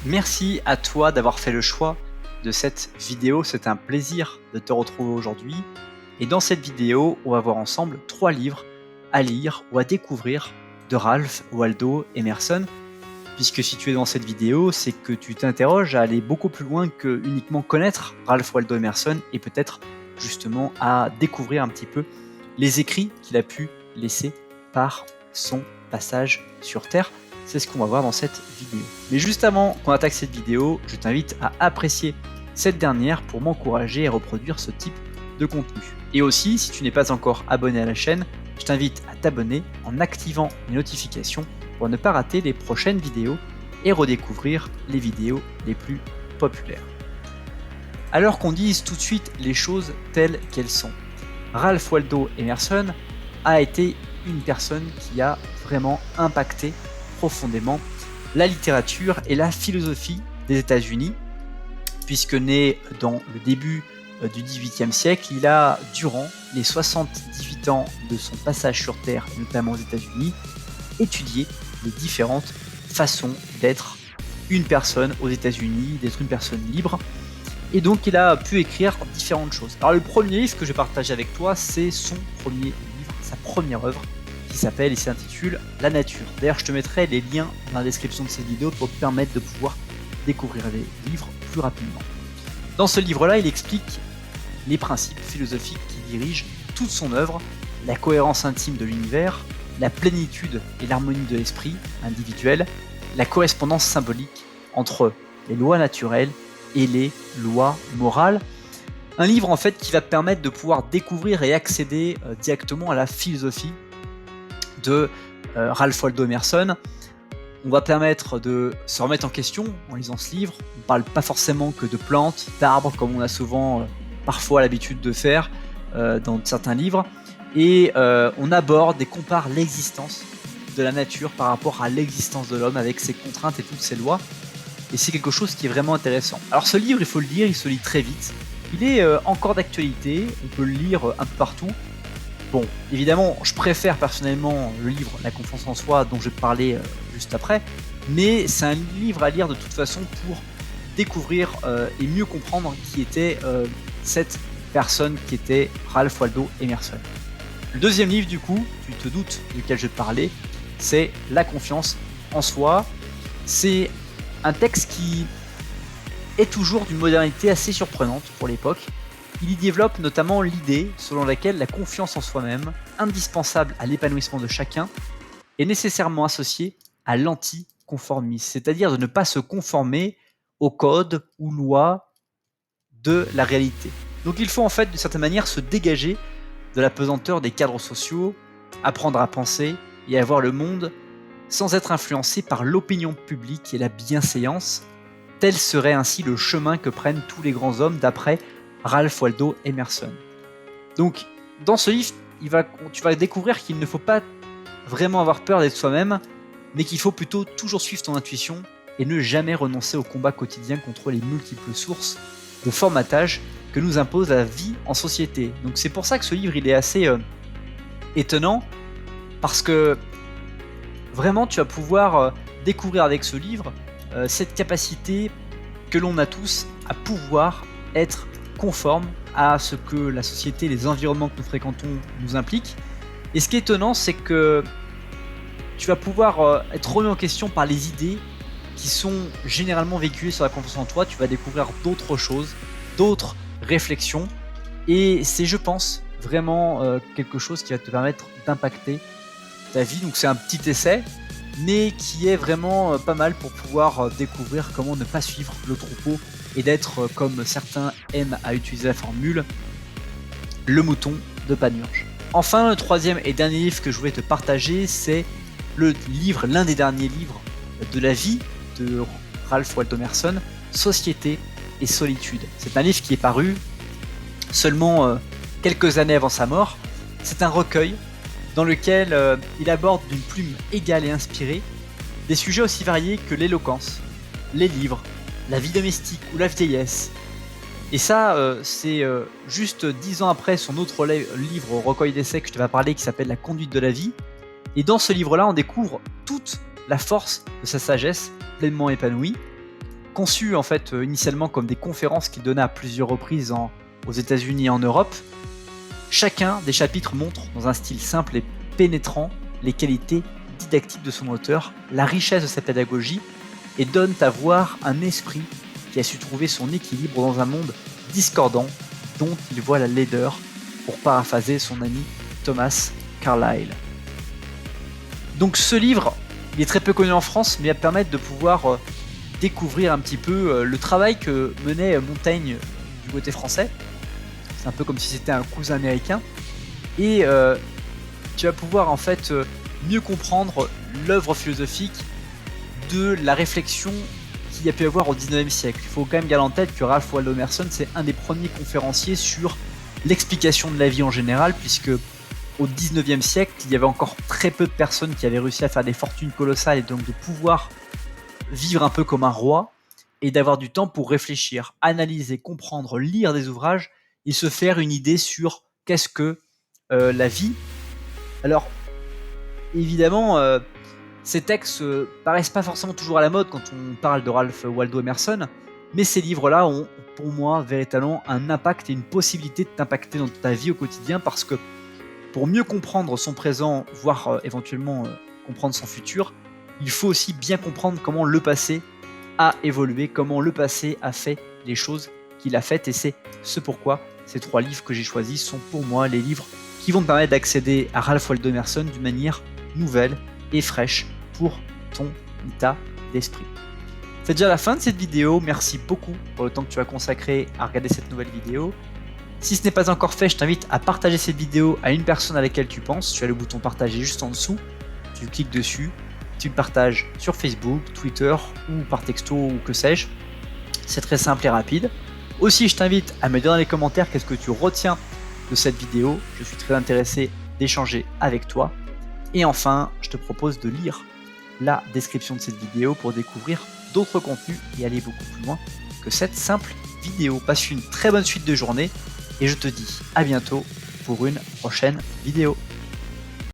Merci à toi d'avoir fait le choix de cette vidéo. C'est un plaisir de te retrouver aujourd'hui. Et dans cette vidéo, on va voir ensemble 3 livres à lire ou à découvrir de Ralph Waldo Emerson. Puisque si tu es dans cette vidéo, c'est que tu t'interroges à aller beaucoup plus loin que uniquement connaître Ralph Waldo Emerson et peut-être justement à découvrir un petit peu les écrits qu'il a pu laisser par son passage sur Terre. C'est ce qu'on va voir dans cette vidéo. Mais juste avant qu'on attaque cette vidéo, je t'invite à apprécier cette dernière pour m'encourager à reproduire ce type de contenu. Et aussi, si tu n'es pas encore abonné à la chaîne, je t'invite à t'abonner en activant les notifications pour ne pas rater les prochaines vidéos et redécouvrir les vidéos les plus populaires. Alors qu'on dise tout de suite les choses telles qu'elles sont. Ralph Waldo Emerson a été une personne qui a vraiment impacté profondément la littérature et la philosophie des États-Unis, puisque né dans le début du XVIIIe siècle, il a, durant les 78 ans de son passage sur Terre, notamment aux États-Unis, étudié les différentes façons d'être une personne aux États-Unis, d'être une personne libre. Et donc il a pu écrire différentes choses. Alors le premier livre que je vais partager avec toi, c'est son premier livre, sa première œuvre, qui s'appelle et s'intitule La Nature. D'ailleurs, je te mettrai les liens dans la description de cette vidéo pour te permettre de pouvoir découvrir les livres plus rapidement. Dans ce livre-là, il explique les principes philosophiques qui dirigent toute son œuvre, la cohérence intime de l'univers, la plénitude et l'harmonie de l'esprit individuel, la correspondance symbolique entre les lois naturelles et les lois morales. Un livre en fait qui va te permettre de pouvoir découvrir et accéder directement à la philosophie de Ralph Waldo Emerson. On va permettre de se remettre en question en lisant ce livre. On ne parle pas forcément que de plantes, d'arbres comme on a souvent parfois l'habitude de faire dans certains livres. Et on aborde et compare l'existence de la nature par rapport à l'existence de l'homme avec ses contraintes et toutes ses lois. Et c'est quelque chose qui est vraiment intéressant. Alors ce livre, il faut le lire, il se lit très vite. Il est encore d'actualité, on peut le lire un peu partout. Bon, évidemment, je préfère personnellement le livre La confiance en soi dont je vais te parler juste après. Mais c'est un livre à lire de toute façon pour découvrir et mieux comprendre qui était cette personne qui était Ralph Waldo Emerson. Le deuxième livre, du coup, tu te doutes duquel je vais te parler, c'est La confiance en soi. C'est un texte qui est toujours d'une modernité assez surprenante pour l'époque. Il y développe notamment l'idée selon laquelle la confiance en soi-même, indispensable à l'épanouissement de chacun, est nécessairement associée à l'anticonformisme, c'est-à-dire de ne pas se conformer aux codes ou lois de la réalité. Donc il faut en fait d'une certaine manière se dégager de la pesanteur des cadres sociaux, apprendre à penser et à voir le monde sans être influencé par l'opinion publique et la bienséance. Tel serait ainsi le chemin que prennent tous les grands hommes d'après Ralph Waldo Emerson. Donc, dans ce livre, tu vas découvrir qu'il ne faut pas vraiment avoir peur d'être soi-même, mais qu'il faut plutôt toujours suivre ton intuition et ne jamais renoncer au combat quotidien contre les multiples sources de formatage que nous impose la vie en société. Donc c'est pour ça que ce livre il est assez étonnant, parce que vraiment tu vas pouvoir découvrir avec ce livre cette capacité que l'on a tous à pouvoir être conforme à ce que la société, les environnements que nous fréquentons nous impliquent. Et ce qui est étonnant, c'est que tu vas pouvoir être remis en question par les idées qui sont généralement véhiculées sur la confiance en toi. Tu vas découvrir d'autres choses, d'autres réflexions, et c'est, je pense, vraiment quelque chose qui va te permettre d'impacter ta vie. Donc c'est un petit essai, mais qui est vraiment pas mal pour pouvoir découvrir comment ne pas suivre le troupeau et d'être, comme certains aiment à utiliser la formule, le mouton de Panurge. Enfin, le troisième et dernier livre que je voulais te partager, c'est l'un des derniers livres de la vie de Ralph Waldo Emerson, Société et solitude. C'est un livre qui est paru seulement quelques années avant sa mort. C'est un recueil dans lequel il aborde d'une plume égale et inspirée des sujets aussi variés que l'éloquence, les livres, la vie domestique ou la vieillesse. Et ça, c'est juste 10 ans après son autre livre, recueil d'essais que je te vais parler, qui s'appelle La conduite de la vie. Et dans ce livre-là, on découvre toute la force de sa sagesse pleinement épanouie. Conçus en fait initialement comme des conférences qu'il donnait à plusieurs reprises aux États-Unis et en Europe, chacun des chapitres montre dans un style simple et pénétrant les qualités didactiques de son auteur, la richesse de sa pédagogie et donne à voir un esprit qui a su trouver son équilibre dans un monde discordant dont il voit la laideur, pour paraphraser son ami Thomas Carlyle. Donc ce livre, il est très peu connu en France, mais il va permettre de pouvoir découvrir un petit peu le travail que menait Montaigne du côté français. C'est un peu comme si c'était un cousin américain. Et tu vas pouvoir en fait mieux comprendre l'œuvre philosophique de la réflexion qu'il y a pu avoir au 19e siècle. Il faut quand même garder en tête que Ralph Waldo Emerson, c'est un des premiers conférenciers sur l'explication de la vie en général, puisque au 19e siècle, il y avait encore très peu de personnes qui avaient réussi à faire des fortunes colossales et donc de pouvoir vivre un peu comme un roi et d'avoir du temps pour réfléchir, analyser, comprendre, lire des ouvrages et se faire une idée sur qu'est-ce que la vie. Alors, évidemment, ces textes paraissent pas forcément toujours à la mode quand on parle de Ralph Waldo Emerson, mais ces livres-là ont pour moi véritablement un impact et une possibilité de t'impacter dans ta vie au quotidien, parce que pour mieux comprendre son présent, voire éventuellement comprendre son futur, il faut aussi bien comprendre comment le passé a évolué, comment le passé a fait les choses qu'il a faites, et c'est ce pourquoi ces 3 livres que j'ai choisis sont pour moi les livres qui vont te permettre d'accéder à Ralph Waldo Emerson d'une manière nouvelle et fraîche pour ton état d'esprit. C'est déjà la fin de cette vidéo, merci beaucoup pour le temps que tu as consacré à regarder cette nouvelle vidéo. Si ce n'est pas encore fait, je t'invite à partager cette vidéo à une personne à laquelle tu penses. Tu as le bouton partager juste en dessous, tu cliques dessus, tu le partages sur Facebook, Twitter ou par texto ou que sais-je. C'est très simple et rapide. Aussi, je t'invite à me dire dans les commentaires qu'est-ce que tu retiens de cette vidéo. Je suis très intéressé d'échanger avec toi. Et enfin, je te propose de lire la description de cette vidéo pour découvrir d'autres contenus et aller beaucoup plus loin que cette simple vidéo. Passe une très bonne suite de journée et je te dis à bientôt pour une prochaine vidéo.